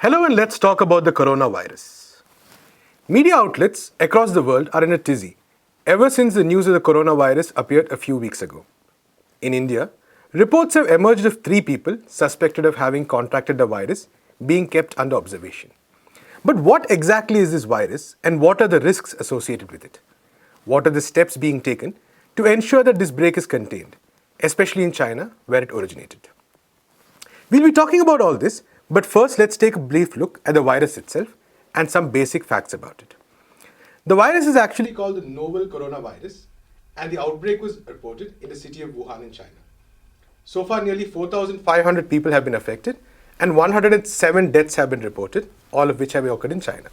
Hello and let's talk about the coronavirus. Media outlets across the world are in a tizzy ever since the news of the coronavirus appeared a few weeks ago. In India, reports have emerged of 3 people suspected of having contracted the virus being kept under observation. But what exactly is this virus and what are the risks associated with it? What are the steps being taken to ensure that this break is contained, especially in China where it originated? We'll be talking about all this, but first let's take a brief look at the virus itself and some basic facts about it. The virus is actually called the novel coronavirus, and the outbreak was reported in the city of Wuhan in China. So far, nearly 4,500 people have been affected and 107 deaths have been reported, all of which have occurred in China.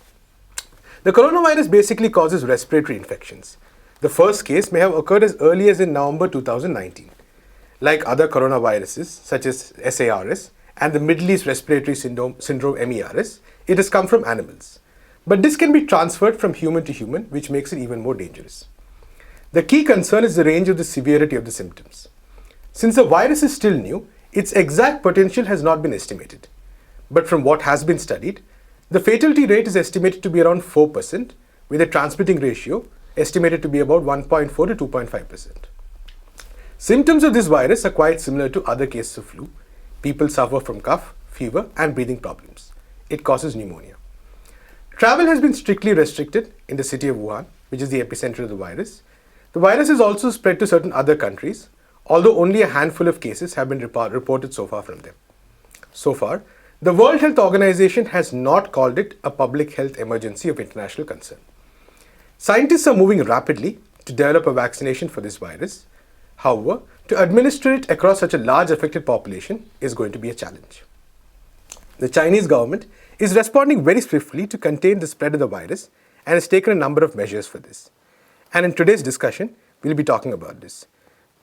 The coronavirus basically causes respiratory infections. The first case may have occurred as early as in November 2019. Like other coronaviruses, such as SARS and the Middle East Respiratory Syndrome MERS, it has come from animals. But this can be transferred from human to human, which makes it even more dangerous. The key concern is the range of the severity of the symptoms. Since the virus is still new, its exact potential has not been estimated. But from what has been studied, the fatality rate is estimated to be around 4%, with a transmitting ratio estimated to be about 1.4 to 2.5%. Symptoms of this virus are quite similar to other cases of flu. People suffer from cough, fever, and breathing problems. It causes pneumonia. Travel has been strictly restricted in the city of Wuhan, which is the epicenter of the virus. The virus is also spread to certain other countries, although only a handful of cases have been reported so far from them. So far, the World Health Organization has not called it a public health emergency of international concern. Scientists are moving rapidly to develop a vaccination for this virus. However, to administer it across such a large affected population is going to be a challenge. The Chinese government is responding very swiftly to contain the spread of the virus and has taken a number of measures for this. And in today's discussion, we'll be talking about this.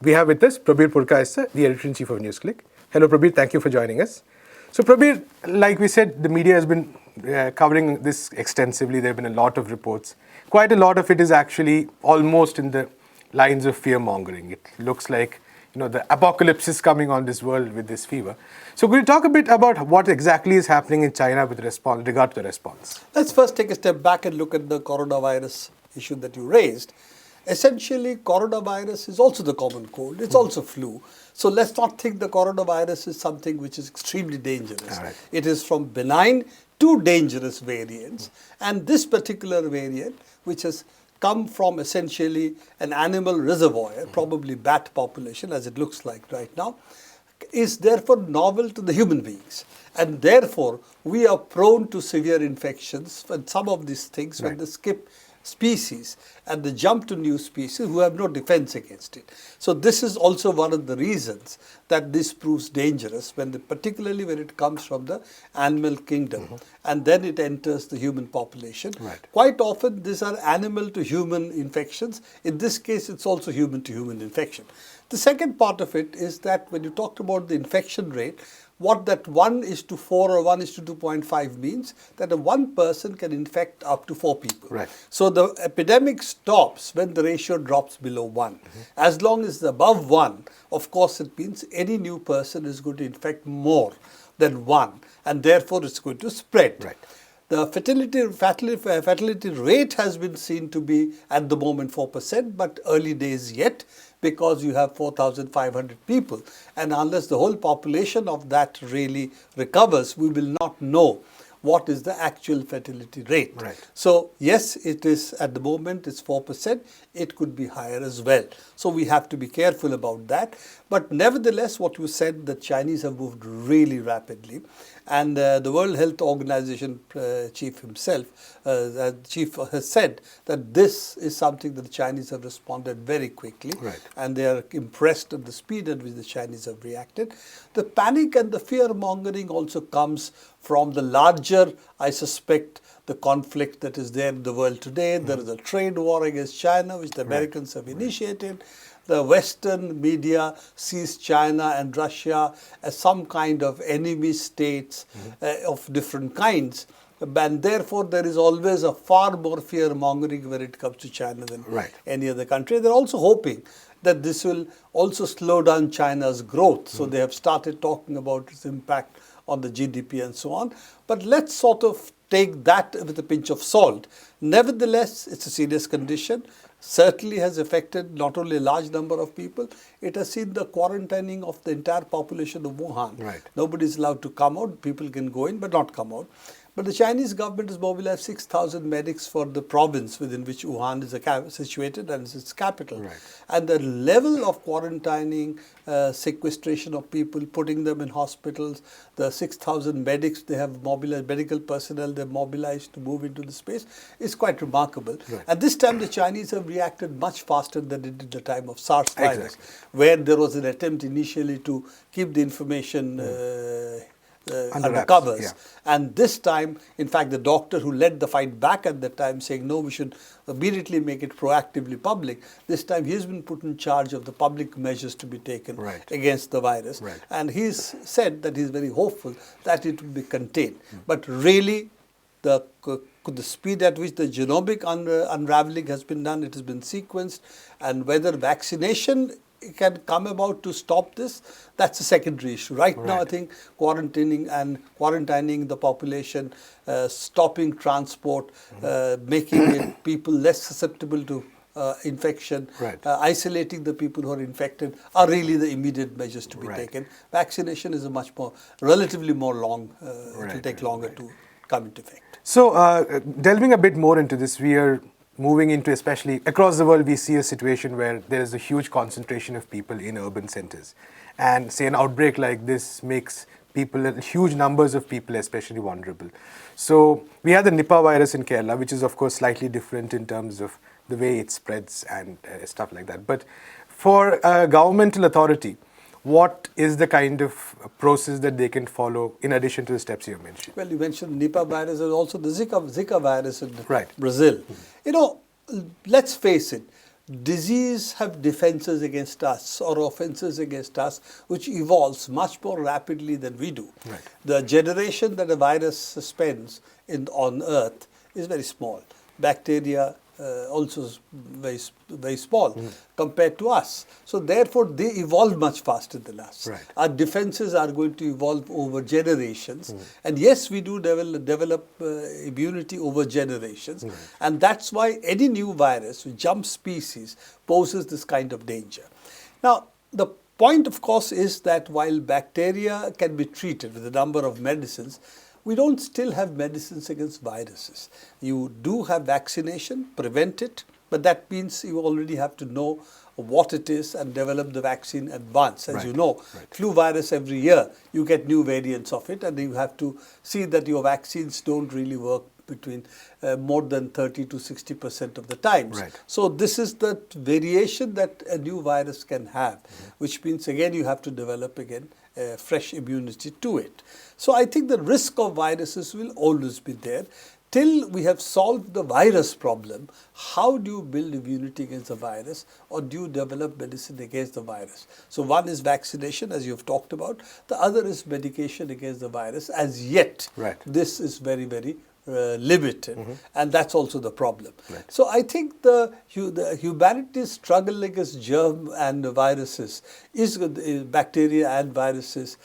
We have with us Prabir Purkayastha, the editor-in-chief of NewsClick. Hello Prabir, thank you for joining us. So Prabir, like we said, the media has been covering this extensively. There have been a lot of reports. Quite a lot of it is actually almost in the lines of fear-mongering. It looks like the apocalypse is coming on this world with this fever. So could you talk a bit about what exactly is happening in China with regard to the response? Let's first take a step back and look at the coronavirus issue that you raised. Essentially, coronavirus is also the common cold. It's also flu. So let's not think the coronavirus is something which is extremely dangerous. Right. It is from benign to dangerous variants. And this particular variant, which has come from essentially an animal reservoir, probably bat population as it looks like right now, is therefore novel to the human beings. And therefore, we are prone to severe infections and some of these things when they skip species and they jump to new species who have no defense against it. So this is also one of the reasons that this proves dangerous, particularly when it comes from the animal kingdom and then it enters the human population. Right. Quite often these are animal to human infections. In this case, it's also human to human infection. The second part of it is that when you talked about the infection rate, what that 1:4 or 1:2.5 means that one person can infect up to 4 people. Right. So the epidemic stops when the ratio drops below 1. As long as it's above 1, of course it means any new person is going to infect more than 1 and therefore it's going to spread. Right. The fatality rate has been seen to be at the moment 4%, but early days yet, because you have 4,500 people. And unless the whole population of that really recovers, we will not know what is the actual fatality rate. Right. So yes, it is at the moment it's 4%. It could be higher as well. So we have to be careful about that. But nevertheless, what you said, the Chinese have moved really rapidly. And the World Health Organization chief himself, chief has said that this is something that the Chinese have responded very quickly. Right. And they are impressed at the speed at which the Chinese have reacted. The panic and the fear-mongering also comes from the larger, I suspect, the conflict that is there in the world today. There is a trade war against China, which the Americans have initiated. The Western media sees China and Russia as some kind of enemy states of different kinds. And therefore, there is always a far more fear-mongering when it comes to China than any other country. They're also hoping that this will also slow down China's growth. So they have started talking about its impact on the GDP and so on. But let's sort of take that with a pinch of salt. Nevertheless, it's a serious condition. Certainly has affected not only a large number of people, it has seen the quarantining of the entire population of Wuhan. Right. Nobody is allowed to come out. People can go in but not come out. But the Chinese government has mobilized 6,000 medics for the province within which Wuhan is situated and is its capital. Right. And the level of quarantining, sequestration of people, putting them in hospitals, the 6,000 medics they have mobilized, medical personnel they have mobilized to move into the space is quite remarkable. Right. And this time the Chinese have reacted much faster than they did at the time of SARS virus, Exactly. where there was an attempt initially to keep the information Under under wraps, covers. yeah. And this time, in fact, the doctor who led the fight back at the time saying, no, we should immediately make it proactively public. This time he's been put in charge of the public measures to be taken Right. against the virus. Right. And he's said that he's very hopeful that it will be contained. But really, the speed at which the genomic unraveling has been done, it has been sequenced, and whether vaccination can come about to stop this, that's a secondary issue. Right now, I think quarantining the population, stopping transport, making people less susceptible to infection, Right. Isolating the people who are infected are really the immediate measures to be Right. taken. Vaccination is a much more, relatively more long, it will Right, take longer to come into effect. So, delving a bit more into this, we are moving into, especially across the world, we see a situation where there is a huge concentration of people in urban centers. And say an outbreak like this makes people, huge numbers of people especially vulnerable. So we had the Nipah virus in Kerala, which is of course slightly different in terms of the way it spreads and stuff like that. But for a governmental authority, what is the kind of process that they can follow in addition to the steps you mentioned? Well, you mentioned Nipah virus and also the Zika virus in Right. Brazil. You know, let's face it, disease have defenses against us or offenses against us, which evolves much more rapidly than we do. Right. The generation that a virus spends on Earth is very small. Bacteria also is very small compared to us. So therefore, they evolve much faster than us. Right. Our defenses are going to evolve over generations. And yes, we do develop immunity over generations. And that's why any new virus which jumps species poses this kind of danger. Now, the point, of course, is that while bacteria can be treated with a number of medicines, we don't still have medicines against viruses. You do have vaccination, prevent it, but that means you already have to know what it is and develop the vaccine in advance. As Right. you know, flu virus every year, you get new variants of it, and you have to see that your vaccines don't really work between more than 30 to 60% of the times. Right. So this is the variation that a new virus can have, which means again you have to develop again fresh immunity to it. So I think the risk of viruses will always be there. Till we have solved the virus problem, how do you build immunity against the virus, or do you develop medicine against the virus? So one is vaccination, as you've talked about. The other is medication against the virus. As yet, Right. this is very, very limited, and that's also the problem. Right. So I think the humanity's struggle against germ and viruses is bacteria and viruses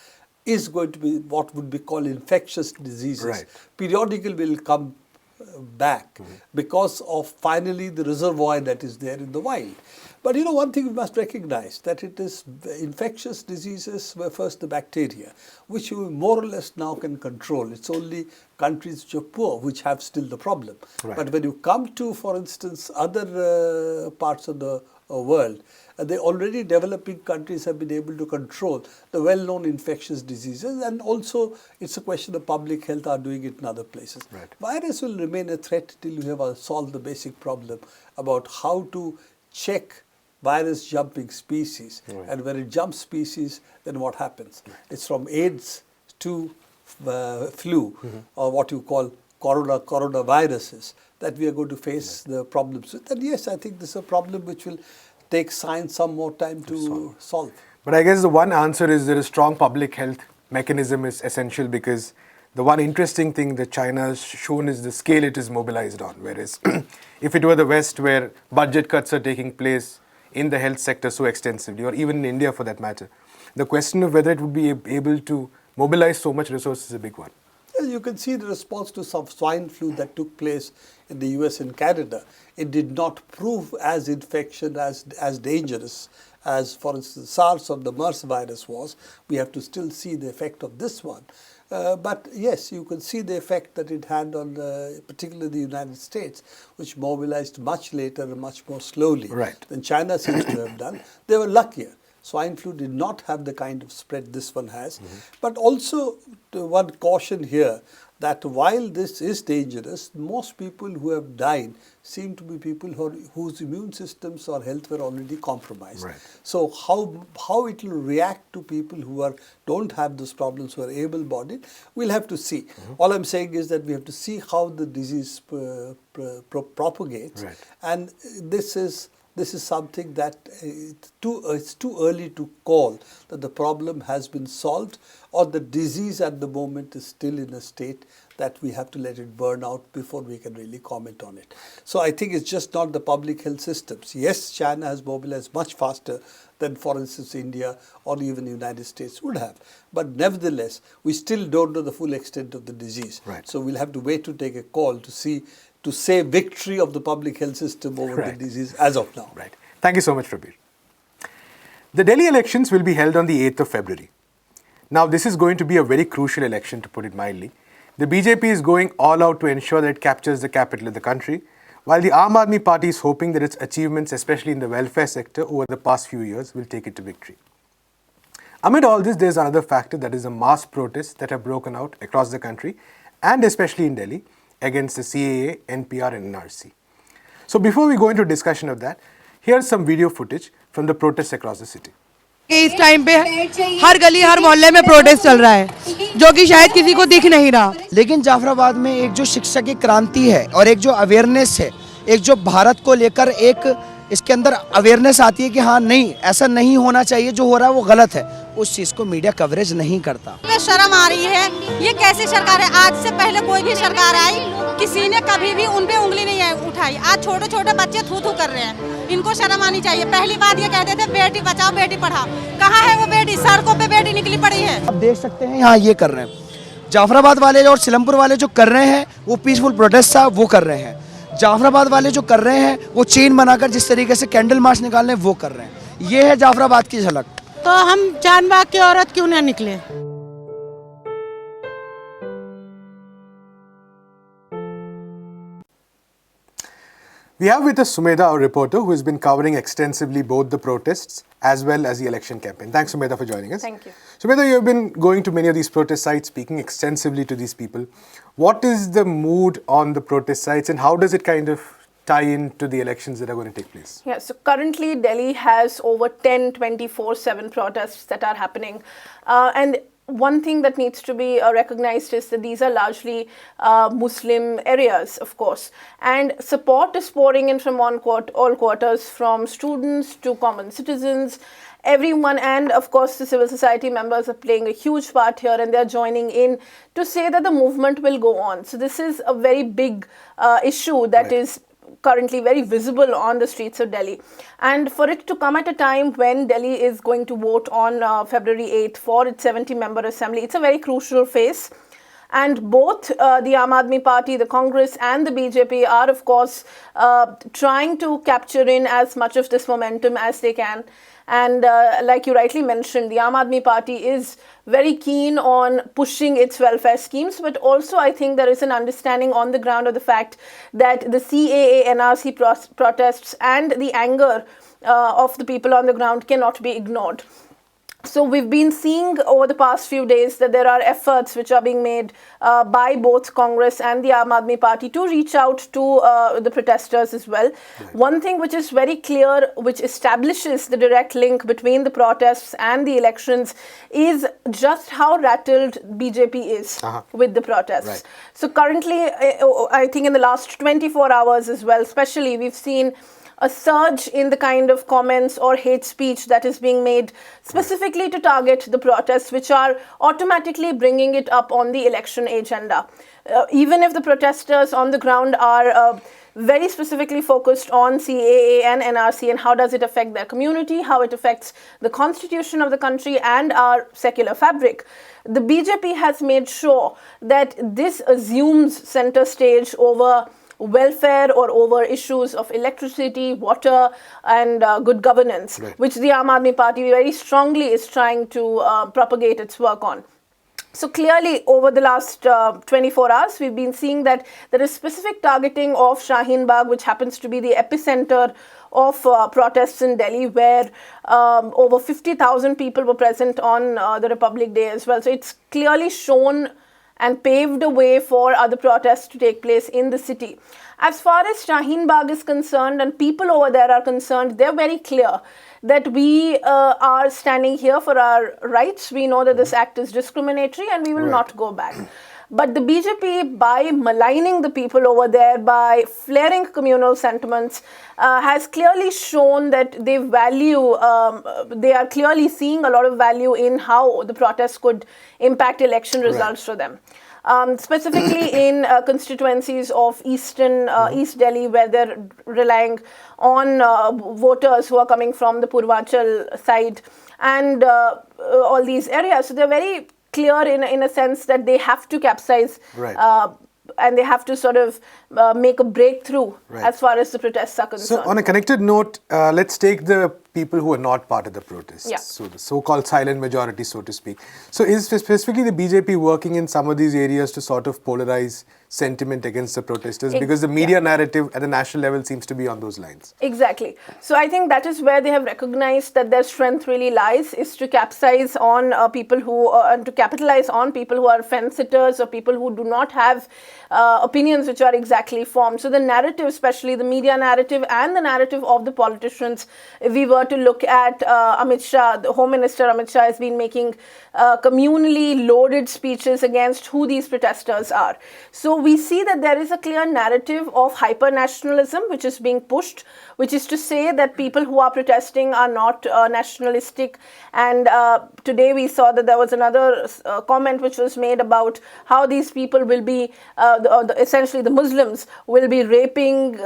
is going to be what would be called infectious diseases. Right. Periodically will come back because of finally the reservoir that is there in the wild. But you know, one thing we must recognize, that it is infectious diseases were first the bacteria, which you more or less now can control. It's only countries which are poor which have still the problem. Right. But when you come to, for instance, other parts of the world, the already developing countries have been able to control the well-known infectious diseases, and also it's a question of public health are doing it in other places. Right. Virus will remain a threat till you have solved the basic problem about how to check virus jumping species. Right. And when it jumps species, then what happens? Right. It's from AIDS to flu, or what you call coronaviruses, that we are going to face the problems with. And yes, I think this is a problem which will take science some more time to solve. But I guess the one answer is that a strong public health mechanism is essential, because the one interesting thing that China has shown is the scale it is mobilized on. Whereas if it were the West, where budget cuts are taking place in the health sector so extensively, or even in India for that matter, the question of whether it would be able to mobilize so much resources is a big one. You can see the response to some swine flu that took place in the US and Canada. It did not prove as infection, as dangerous as, for instance, SARS or the MERS virus was. We have to still see the effect of this one. But yes, you can see the effect that it had on particularly the United States, which mobilized much later and much more slowly than China seems to have done. They were luckier. Swine flu did not have the kind of spread this one has. But also one caution here, that while this is dangerous, most people who have died seem to be people whose immune systems or health were already compromised. So how it will react to people who don't have those problems, who are able-bodied, we'll have to see. All I'm saying is that we have to see how the disease propagates. And this is something that it's too early to call that the problem has been solved, or the disease at the moment is still in a state that we have to let it burn out before we can really comment on it. So I think it's just not the public health systems. Yes, China has mobilized much faster than, for instance, India or even the United States would have. But nevertheless, we still don't know the full extent of the disease. So we'll have to wait to take a call to say victory of the public health system over the disease as of now. Thank you so much, Prabir. The Delhi elections will be held on the 8th of February. Now, this is going to be a very crucial election, to put it mildly. The BJP is going all out to ensure that it captures the capital of the country, while the Aam Aadmi Party is hoping that its achievements, especially in the welfare sector over the past few years, will take it to victory. Amid all this, there is another factor, that is the mass protests that have broken out across the country, and especially in Delhi, against the CAA, NPR and NRC. So before we go into discussion of that, here's some video footage from the protests across the city. इस time पे हर गली हर मोहल्ले में protest चल रहा है, जो कि शायद किसी को दिख नहीं रहा। लेकिन जाफराबाद में एक जो शिक्षा की क्रांति है और एक जो अवेयरनेस है, एक जो भारत को लेकर एक इसके अंदर अवेयरनेस आती है कि हाँ नहीं, ऐसा नहीं होना चाहिए, जो हो रहा है वो गलत है, उस चीज़ को मीडिया कवरेज नहीं करता। में शर्म आ रही है, ये कैसी सरकार है? आज से पहले कोई भी सरकार आई, किसी ने कभी भी उन पे उंगली नहीं उठाई। आज छोटे छोटे बच्चे थू थू कर रहे हैं, इनको शर्म आनी चाहिए। पहली बात ये कहते थे बेटी बचाओ बेटी पढ़ाओ, कहाँ है वो बेटी? सड़कों पे बेटी निकली पड़ी है। आप देख सकते हैं यहाँ ये कर रहे हैं, जाफराबाद वाले और सिलमपुर वाले जो कर रहे हैं वो पीसफुल प्रोटेस्ट था, वो कर रहे हैं। जाफराबाद वाले जो कर रहे हैं वो चेन बनाकर जिस तरीके से कैंडल मार्च निकालने वो कर रहे हैं। ये है जाफराबाद की झलक। तो हम चांदबाग की औरत क्यों ना निकले? We have with us Sumedha, our reporter, who has been covering extensively both the protests as well as the election campaign. Thanks, Sumedha, for joining us. Thank you. Sumedha, you have been going to many of these protest sites, speaking extensively to these people. What is the mood on the protest sites, and how does it kind of tie into the elections that are going to take place? Yeah, so currently Delhi has over 10 24/7 protests that are happening. And one thing that needs to be recognized is that these are largely Muslim areas, of course, and support is pouring in from all quarters, from students to common citizens, everyone, and of course the civil society members are playing a huge part here, and they're joining in to say that the movement will go on. So this is a very big issue that is currently very visible on the streets of Delhi, and for it to come at a time when Delhi is going to vote on February 8th for its 70-member assembly, it's a very crucial phase. And both the Aam Aadmi Party, the Congress and the BJP are of course trying to capture in as much of this momentum as they can. And like you rightly mentioned, the Aam Aadmi Party is very keen on pushing its welfare schemes, but also I think there is an understanding on the ground of the fact that the CAA-NRC protests and the anger of the people on the ground cannot be ignored. So we've been seeing over the past few days that there are efforts which are being made by both Congress and the Aam Aadmi Party to reach out to the protesters as well. One thing which is very clear, which establishes the direct link between the protests and the elections, is just how rattled BJP is with the protests. So currently, I think in the last 24 hours as well, especially, we've seen a surge in the kind of comments or hate speech that is being made specifically to target the protests, which are automatically bringing it up on the election agenda. Even if the protesters on the ground are very specifically focused on CAA and NRC and how does it affect their community, how it affects the constitution of the country and our secular fabric. The BJP has made sure that this assumes center stage over welfare or over issues of electricity, water and good governance, which the Aam Aadmi Party very strongly is trying to propagate its work on. So clearly, over the last 24 hours, we've been seeing that there is specific targeting of Shaheen Bagh, which happens to be the epicenter of protests in Delhi, where over 50,000 people were present on the Republic Day as well. So it's clearly shown and paved a way for other protests to take place in the city. As far as Shaheen Bagh is concerned and people over there are concerned, they're very clear that we are standing here for our rights. We know that this act is discriminatory and we will not go back. But the BJP, by maligning the people over there, by flaring communal sentiments, has clearly shown that they value, they are clearly seeing a lot of value in how the protests could impact election results for them. Specifically in constituencies of East Delhi, where they're relying on voters who are coming from the Purvanchal side and all these areas. So they're very clear in a sense that they have to capsize and they have to sort of make a breakthrough as far as the protests are concerned. So on a connected note, let's take the people who are not part of the protests. Yeah. So the so-called silent majority, so to speak. So is specifically the BJP working in some of these areas to sort of polarize sentiment against the protesters? Because the media narrative at the national level seems to be on those lines. Exactly. So I think that is where they have recognized that their strength really lies, is to capsize on people who, and to capitalize on people who are fence-sitters or people who do not have opinions which are exactly formed. So the narrative, especially the media narrative and the narrative of the politicians, if we were to look at Amit Shah, the Home Minister Amit Shah has been making communally loaded speeches against who these protesters are. So we see that there is a clear narrative of hyper-nationalism which is being pushed, which is to say that people who are protesting are not nationalistic. And today we saw that there was another comment which was made about how these people will be, essentially the Muslims, will be raping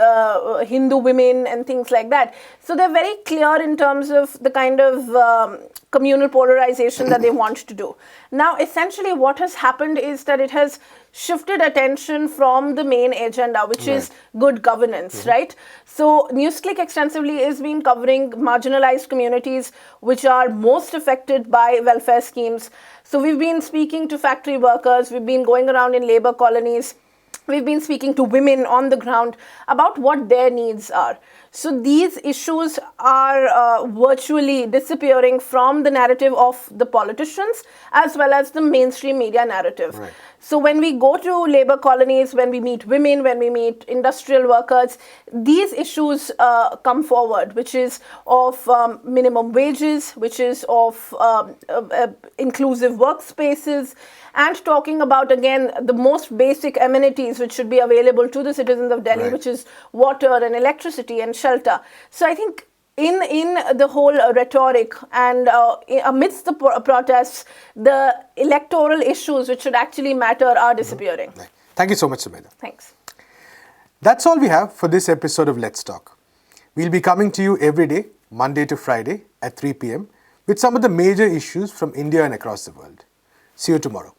Hindu women and things like that. So they're very clear in terms of the kind of communal polarization that they want to do. Now, essentially what has happened is that it has shifted attention from the main agenda, which is good governance, right? So NewsClick extensively is been covering marginalized communities which are most affected by welfare schemes. So we've been speaking to factory workers, we've been going around in labor colonies, we've been speaking to women on the ground about what their needs are. So these issues are virtually disappearing from the narrative of the politicians as well as the mainstream media narrative. So when we go to labor colonies, when we meet women, when we meet industrial workers, these issues come forward, which is of minimum wages, which is of inclusive workspaces, and talking about, again, the most basic amenities which should be available to the citizens of Delhi, which is water and electricity and shelter. So I think in the whole rhetoric and amidst the protests, the electoral issues which should actually matter are disappearing. Thank you so much, Sumedha. Thanks. That's all we have for this episode of Let's Talk. We'll be coming to you every day, Monday to Friday at 3 p.m. with some of the major issues from India and across the world. See you tomorrow.